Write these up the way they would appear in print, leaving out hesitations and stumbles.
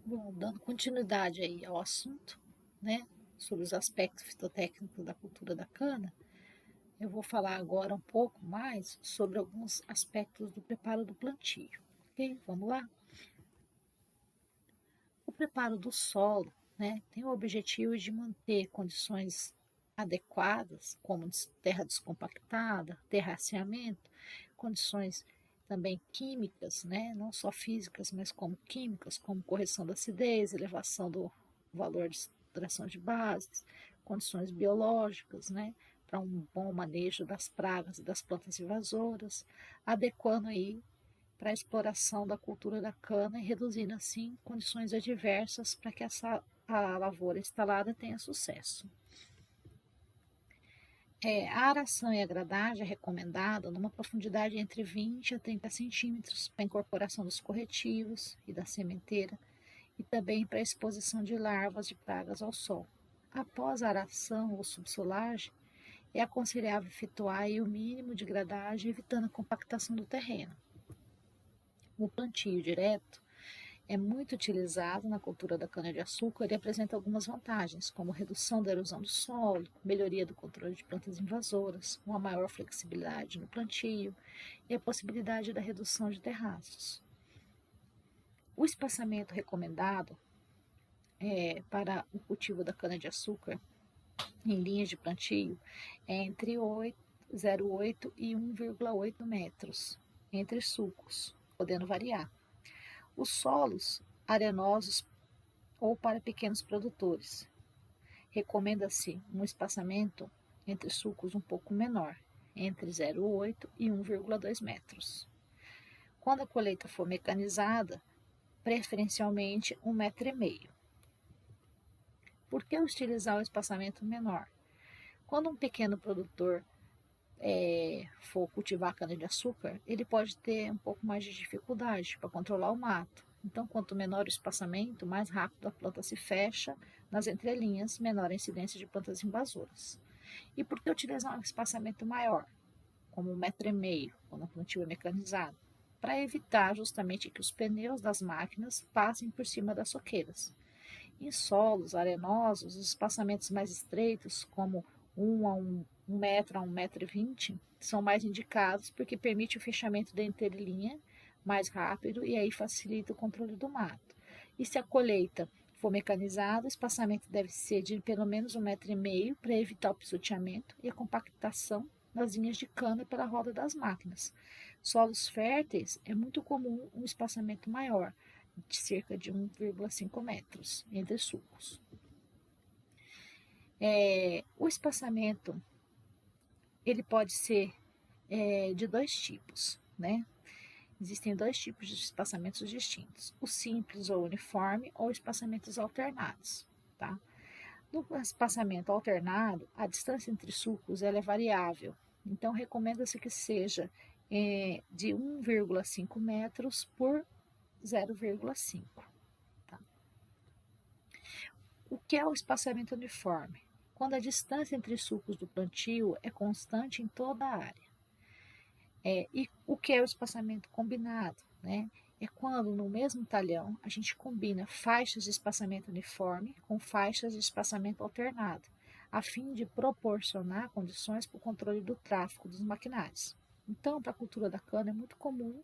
Bom, dando continuidade aí ao assunto, né, sobre os aspectos fitotécnicos da cultura da cana, eu vou falar agora um pouco mais sobre alguns aspectos do preparo do plantio, ok? Vamos lá? O preparo do solo, né, tem o objetivo de manter condições adequadas, como terra descompactada, terraceamento, condições também químicas, né, não só físicas, mas como químicas, como correção da acidez, elevação do valor de extração de bases, condições biológicas, né, para um bom manejo das pragas e das plantas invasoras, adequando aí para a exploração da cultura da cana e reduzindo assim condições adversas para que a lavoura instalada tenha sucesso. A aração e a gradagem é recomendada numa profundidade entre 20 a 30 centímetros para a incorporação dos corretivos e da sementeira e também para a exposição de larvas de pragas ao sol. Após a aração ou subsolagem, é aconselhável efetuar o mínimo de gradagem, evitando a compactação do terreno. O plantio direto é muito utilizado na cultura da cana-de-açúcar e apresenta algumas vantagens, como redução da erosão do solo, melhoria do controle de plantas invasoras, uma maior flexibilidade no plantio e a possibilidade da redução de terraços. O espaçamento recomendado para o cultivo da cana-de-açúcar em linhas de plantio é entre 0,8 e 1,8 metros entre sulcos, podendo variar. Os solos arenosos ou para pequenos produtores. Recomenda-se um espaçamento entre sulcos um pouco menor, entre 0,8 e 1,2 metros. Quando a colheita for mecanizada, preferencialmente 1,5 metros. Por que utilizar o espaçamento menor? Quando um pequeno produtor for cultivar cana-de-açúcar, ele pode ter um pouco mais de dificuldade para controlar o mato. Então, quanto menor o espaçamento, mais rápido a planta se fecha nas entrelinhas, menor a incidência de plantas invasoras. E por que utilizar um espaçamento maior, como 1,5 metros, quando o plantio é mecanizado? Para evitar justamente que os pneus das máquinas passem por cima das soqueiras. Em solos arenosos, os espaçamentos mais estreitos, como 1 metro a 1,20 metros, são mais indicados porque permite o fechamento da entrelinha mais rápido e aí facilita o controle do mato. E se a colheita for mecanizada, o espaçamento deve ser de pelo menos 1,5 metros para evitar o pisoteamento e a compactação nas linhas de cana pela roda das máquinas. Solos férteis é muito comum um espaçamento maior, de cerca de 1,5 metros entre sulcos. O espaçamento ele pode ser de dois tipos, né? Existem dois tipos de espaçamentos distintos: o simples ou uniforme ou espaçamentos alternados, tá? No espaçamento alternado, a distância entre sulcos ela é variável, então recomenda-se que seja de 1,5 metros por 0,5. Tá? O que é o espaçamento uniforme? Quando a distância entre sulcos do plantio é constante em toda a área. E o que é o espaçamento combinado? Né? É quando no mesmo talhão a gente combina faixas de espaçamento uniforme com faixas de espaçamento alternado, a fim de proporcionar condições para o controle do tráfego dos maquinários. Então, para a cultura da cana é muito comum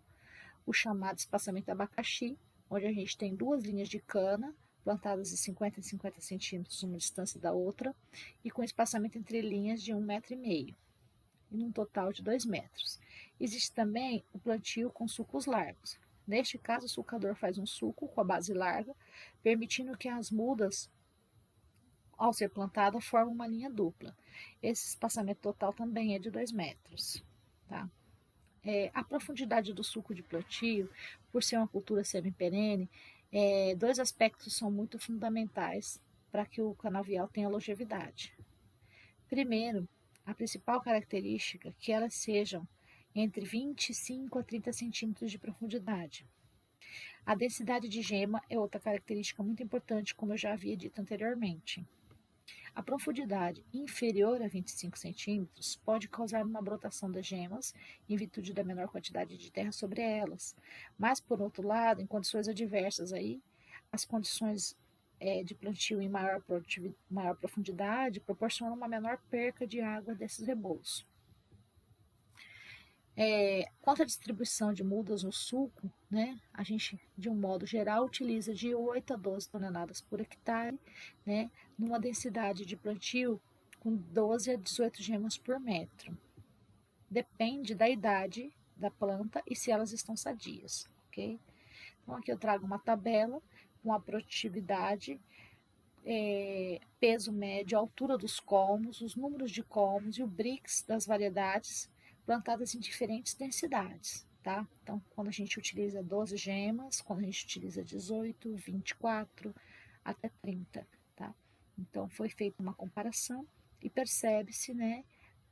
o chamado espaçamento abacaxi, onde a gente tem duas linhas de cana plantadas de 50 em 50 centímetros uma distância da outra e com espaçamento entre linhas de 1,5 metros e num total de 2 metros. Existe também o plantio com sulcos largos. Neste caso, o sulcador faz um sulco com a base larga, permitindo que as mudas, ao ser plantada, formem uma linha dupla. Esse espaçamento total também é de 2 metros. Tá? A profundidade do sulco de plantio, por ser uma cultura semi-perene, dois aspectos são muito fundamentais para que o canavial tenha longevidade. Primeiro, a principal característica é que elas sejam entre 25 a 30 centímetros de profundidade. A densidade de gema é outra característica muito importante, como eu já havia dito anteriormente. A profundidade inferior a 25 centímetros pode causar uma brotação das gemas, em virtude da menor quantidade de terra sobre elas. Mas, por outro lado, em condições adversas aí, as condições de plantio em maior profundidade proporcionam uma menor perca de água desses rebolos. Quanto à distribuição de mudas no sulco, né, a gente, de um modo geral, utiliza de 8 a 12 toneladas por hectare, né, numa densidade de plantio com 12 a 18 gemas por metro. Depende da idade da planta e se elas estão sadias, ok? Então, aqui eu trago uma tabela com a produtividade, peso médio, altura dos colmos, os números de colmos e o BRICS das variedades plantadas em diferentes densidades, tá? Então, quando a gente utiliza 12 gemas, quando a gente utiliza 18, 24, até 30, tá? Então, foi feita uma comparação e percebe-se, né,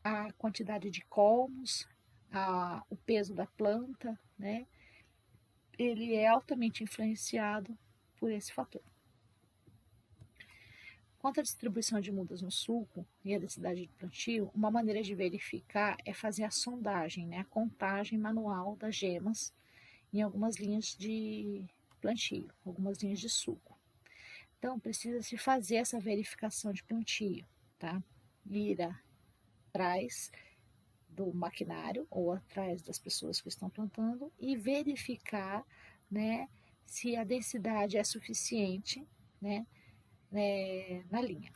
a quantidade de colmos, o peso da planta, né? Ele é altamente influenciado por esse fator. Quanto à distribuição de mudas no sulco e a densidade de plantio, uma maneira de verificar é fazer a sondagem, né, a contagem manual das gemas em algumas linhas de plantio, algumas linhas de sulco. Então, precisa-se fazer essa verificação de plantio, tá? Ir atrás do maquinário ou atrás das pessoas que estão plantando e verificar, né, se a densidade é suficiente, né, na linha.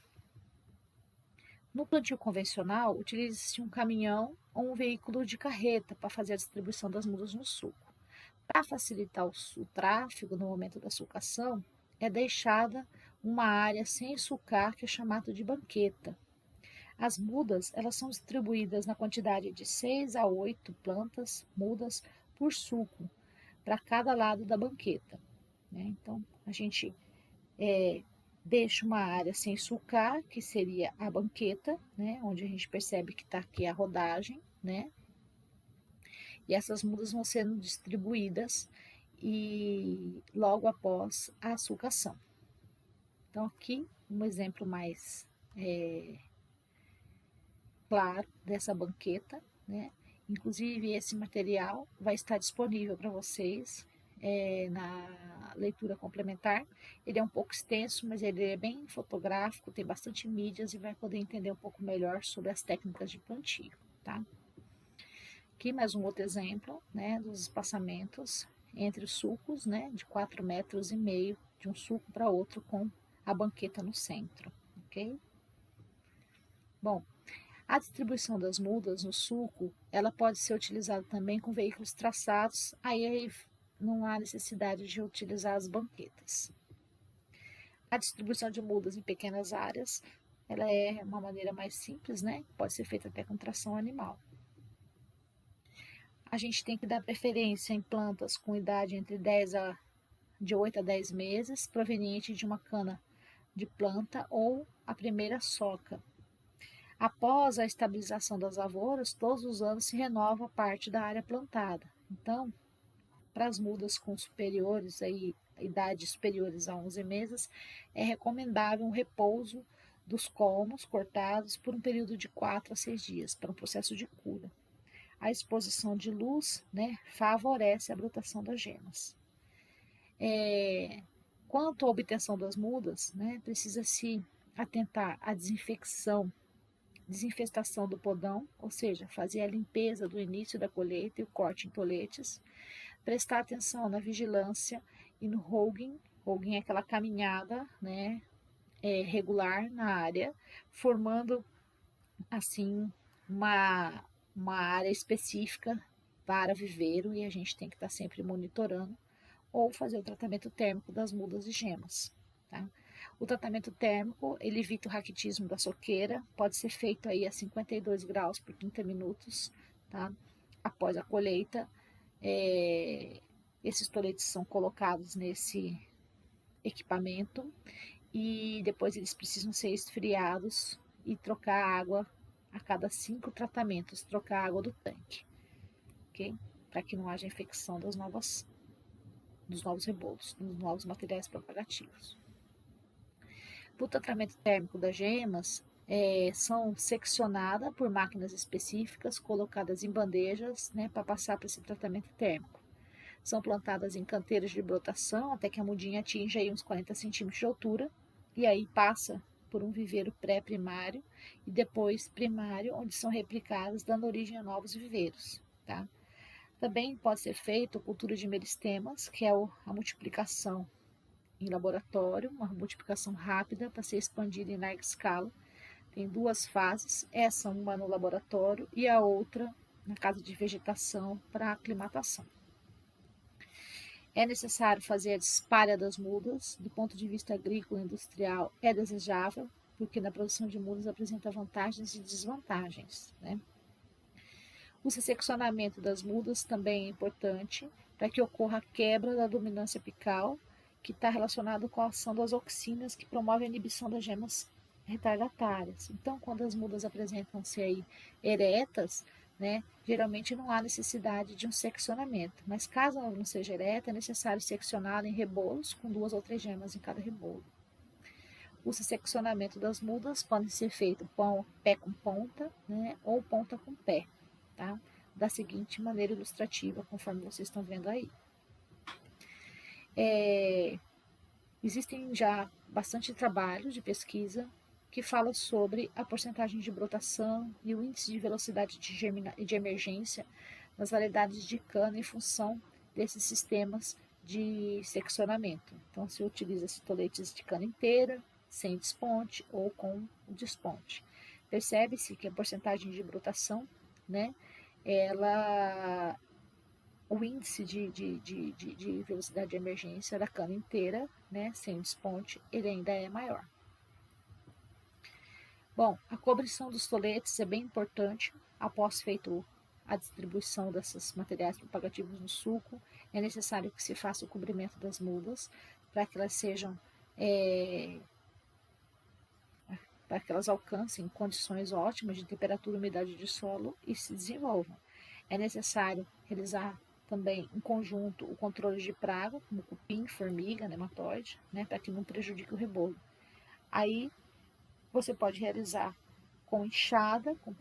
No plantio convencional, utiliza-se um caminhão ou um veículo de carreta para fazer a distribuição das mudas no sulco. Para facilitar o tráfego no momento da sulcação, é deixada uma área sem sulcar que é chamada de banqueta. As mudas, elas são distribuídas na quantidade de 6 a 8 plantas mudas por sulco, para cada lado da banqueta, né? Então, a gente deixa uma área sem sulcar, que seria a banqueta, né? Onde a gente percebe que está aqui a rodagem, né? E essas mudas vão sendo distribuídas e logo após a sulcação. Então, aqui um exemplo mais claro dessa banqueta, né? Inclusive, esse material vai estar disponível para vocês na leitura complementar. Ele é um pouco extenso, mas ele é bem fotográfico, tem bastante mídias e vai poder entender um pouco melhor sobre as técnicas de plantio, tá? Aqui mais um outro exemplo, né, dos espaçamentos entre os sulcos, né, de 4,5 metros de um sulco para outro com a banqueta no centro, ok? Bom, a distribuição das mudas no sulco, ela pode ser utilizada também com veículos traçados, aí não há necessidade de utilizar as banquetas. A distribuição de mudas em pequenas áreas, ela é uma maneira mais simples, né? Pode ser feita até com tração animal. A gente tem que dar preferência em plantas com idade de 8 a 10 meses, proveniente de uma cana de planta ou a primeira soca. Após a estabilização das lavouras, todos os anos se renova parte da área plantada. Então, para as mudas com superiores, idades superiores a 11 meses, é recomendável um repouso dos colmos cortados por um período de 4 a 6 dias, para um processo de cura. A exposição de luz, né, favorece a brotação das gemas. Quanto à obtenção das mudas, né, precisa-se atentar à desinfestação do podão, ou seja, fazer a limpeza do início da colheita e o corte em toletes, prestar atenção na vigilância e no hogging. Hogging é aquela caminhada, né, regular na área, formando assim uma área específica para viveiro e a gente tem que estar sempre monitorando ou fazer o tratamento térmico das mudas e gemas, tá? O tratamento térmico, ele evita o raquitismo da soqueira, pode ser feito aí a 52 graus por 30 minutos, tá? Após a colheita, esses toletes são colocados nesse equipamento e depois eles precisam ser esfriados e trocar água a cada 5 tratamentos, trocar a água do tanque, ok? Para que não haja infecção dos novos rebolos, dos novos materiais propagativos. O tratamento térmico das gemas são seccionadas por máquinas específicas, colocadas em bandejas, né, para passar para esse tratamento térmico. São plantadas em canteiros de brotação até que a mudinha atinja aí uns 40 centímetros de altura, e aí passa por um viveiro pré-primário e depois primário, onde são replicadas, dando origem a novos viveiros, tá? Também pode ser feito cultura de meristemas, que é a multiplicação em laboratório, uma multiplicação rápida para ser expandida em larga escala. Tem duas fases, essa uma no laboratório e a outra na casa de vegetação para aclimatação. É necessário fazer a dispária das mudas, do ponto de vista agrícola e industrial é desejável, porque na produção de mudas apresenta vantagens e desvantagens, né? O seccionamento das mudas também é importante para que ocorra a quebra da dominância apical, que está relacionado com a ação das auxinas que promovem a inibição das gemas retardatárias. Então, quando as mudas apresentam-se aí eretas, né, geralmente não há necessidade de um seccionamento, mas caso ela não seja ereta, é necessário seccioná-la em rebolos, com 2 ou 3 gemas em cada rebolo. O seccionamento das mudas pode ser feito pé com ponta, né, ou ponta com pé, tá? Da seguinte maneira ilustrativa, conforme vocês estão vendo aí. Existem já bastante trabalhos de pesquisa que fala sobre a porcentagem de brotação e o índice de velocidade de emergência nas variedades de cana em função desses sistemas de seccionamento. Então, se utiliza toletes de cana inteira, sem desponte ou com o desponte. Percebe-se que a porcentagem de brotação, né, o índice de velocidade de emergência da cana inteira, né, sem desponte, ele ainda é maior. Bom, a cobrição dos toletes é bem importante. Após feito a distribuição desses materiais propagativos no suco, é necessário que se faça o cobrimento das mudas para que elas sejam para que elas alcancem condições ótimas de temperatura e umidade de solo e se desenvolvam. É necessário realizar também em conjunto o controle de praga, como cupim, formiga, nematóide, né, para que não prejudique o rebolo. Aí você pode realizar com enxada, com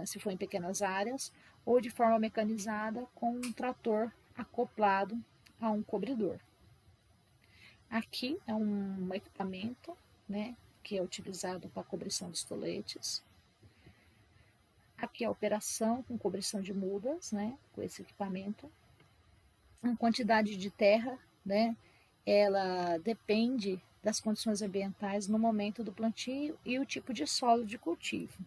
se for em pequenas áreas, ou de forma mecanizada com um trator acoplado a um cobridor. Aqui é um equipamento, né, que é utilizado para a cobrição dos toletes. Aqui é a operação com cobrição de mudas, né, com esse equipamento. A quantidade de terra, né, ela depende das condições ambientais no momento do plantio e o tipo de solo de cultivo.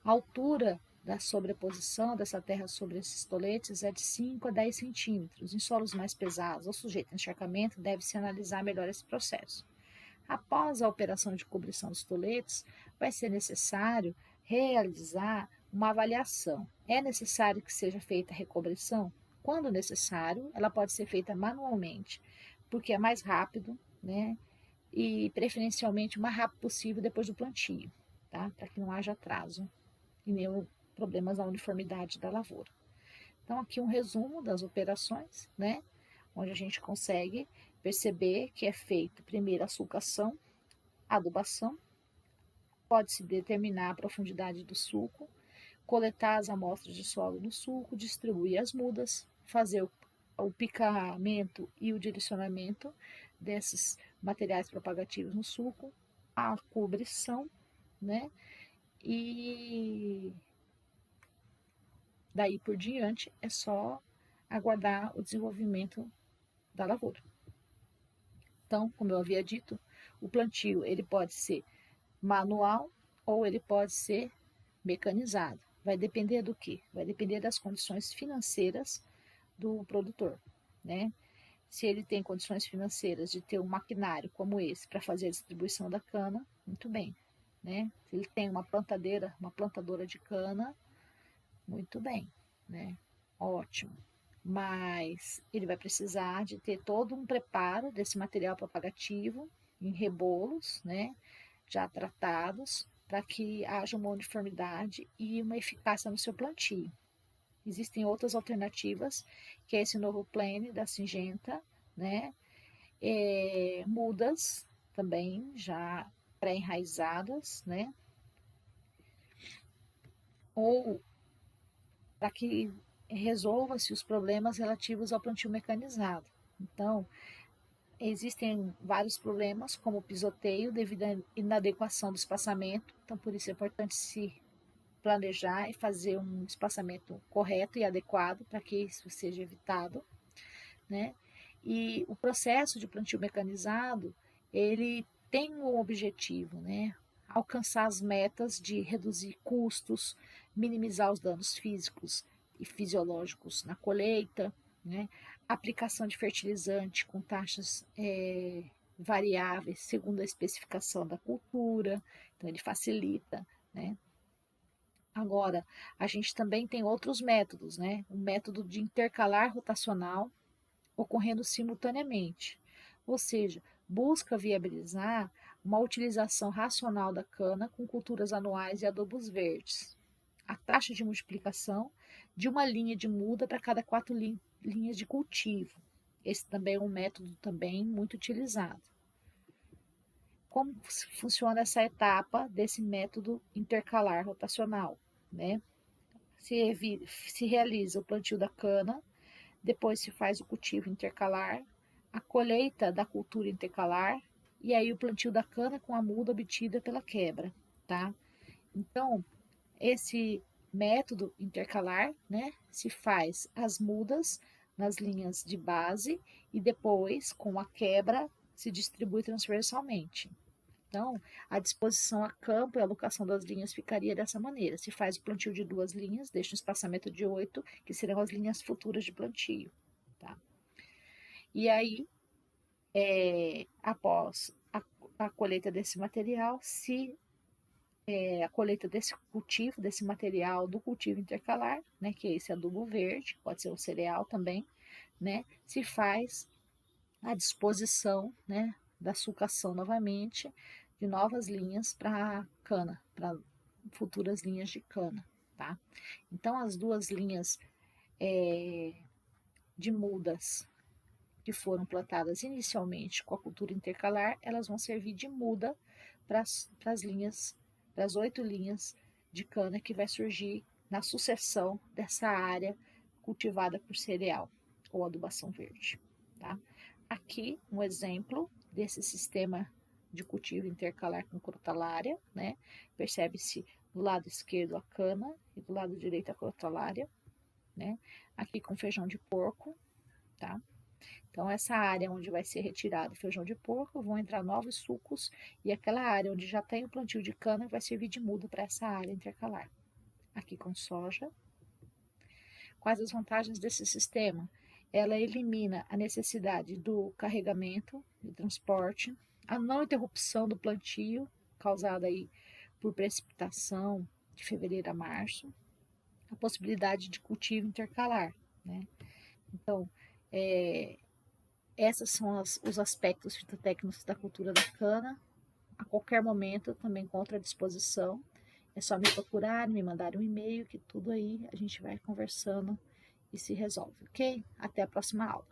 A altura da sobreposição dessa terra sobre esses toletes é de 5 a 10 centímetros. Em solos mais pesados ou sujeitos a encharcamento, deve-se analisar melhor esse processo. Após a operação de cobrição dos toletes, vai ser necessário realizar uma avaliação. É necessário que seja feita a recobrição? Quando necessário, ela pode ser feita manualmente, porque é mais rápido, né? E preferencialmente o mais rápido possível depois do plantio, tá? Para que não haja atraso e nem problemas na uniformidade da lavoura. Então, aqui um resumo das operações, né? Onde a gente consegue perceber que é feito primeiro a sulcação, adubação, pode-se determinar a profundidade do sulco, coletar as amostras de solo no sulco, distribuir as mudas, fazer o picamento e o direcionamento desses materiais propagativos no sulco, a cobrição, né? E daí por diante é só aguardar o desenvolvimento da lavoura. Então, como eu havia dito, o plantio ele pode ser manual ou ele pode ser mecanizado. Vai depender do quê? Vai depender das condições financeiras do produtor, né? Se ele tem condições financeiras de ter um maquinário como esse para fazer a distribuição da cana, muito bem, né? Se ele tem uma plantadeira, uma plantadora de cana, muito bem, né? Ótimo. Mas ele vai precisar de ter todo um preparo desse material propagativo em rebolos, né? Já tratados, para que haja uma uniformidade e uma eficácia no seu plantio. Existem outras alternativas, que é esse novo plane da Syngenta, né? Mudas também já pré-enraizadas, né? Ou para que resolva-se os problemas relativos ao plantio mecanizado. Então, existem vários problemas, como o pisoteio, devido à inadequação do espaçamento. Então, por isso é importante se planejar e fazer um espaçamento correto e adequado para que isso seja evitado, né? E o processo de plantio mecanizado, ele tem um objetivo, né? Alcançar as metas de reduzir custos, minimizar os danos físicos e fisiológicos na colheita, né? Aplicação de fertilizante com taxas variáveis segundo a especificação da cultura, então ele facilita, né? Agora, a gente também tem outros métodos, né? O método de intercalar rotacional ocorrendo simultaneamente, ou seja, busca viabilizar uma utilização racional da cana com culturas anuais e adubos verdes. A taxa de multiplicação de uma linha de muda para cada 4 linhas de cultivo. Esse também é um método também muito utilizado. Como funciona essa etapa desse método intercalar rotacional, né? Se realiza o plantio da cana, depois se faz o cultivo intercalar, a colheita da cultura intercalar e aí o plantio da cana com a muda obtida pela quebra, tá? Então, esse método intercalar, né, se faz as mudas nas linhas de base e depois, com a quebra, se distribui transversalmente. Então, a disposição a campo e a alocação das linhas ficaria dessa maneira. Se faz o plantio de 2 linhas, deixa um espaçamento de 8, que serão as linhas futuras de plantio. Tá? E aí, após a colheita desse material, se a colheita desse cultivo, desse material do cultivo intercalar, né, que é esse adubo verde, pode ser um cereal também, né, se faz a disposição, né, da sulcação novamente de novas linhas para cana, para futuras linhas de cana, tá? Então, as 2 linhas de mudas que foram plantadas inicialmente com a cultura intercalar, elas vão servir de muda para as linhas, para as 8 linhas de cana que vai surgir na sucessão dessa área cultivada por cereal ou adubação verde, tá? Aqui um exemplo desse sistema de cultivo intercalar com crotalária, né? Percebe-se do lado esquerdo a cana e do lado direito a crotalária, né? Aqui com feijão de porco, tá? Então, essa área onde vai ser retirado o feijão de porco, vão entrar novos sucos, e aquela área onde já tem o plantio de cana vai servir de muda para essa área intercalar. Aqui com soja. Quais as vantagens desse sistema? Ela elimina a necessidade do carregamento e transporte, a não interrupção do plantio, causada aí por precipitação de fevereiro a março, a possibilidade de cultivo intercalar, né? Então, esses são os aspectos fitotécnicos da cultura da cana. A qualquer momento eu também encontro à disposição. É só me procurar, me mandar um e-mail, que tudo aí a gente vai conversando e se resolve, ok? Até a próxima aula.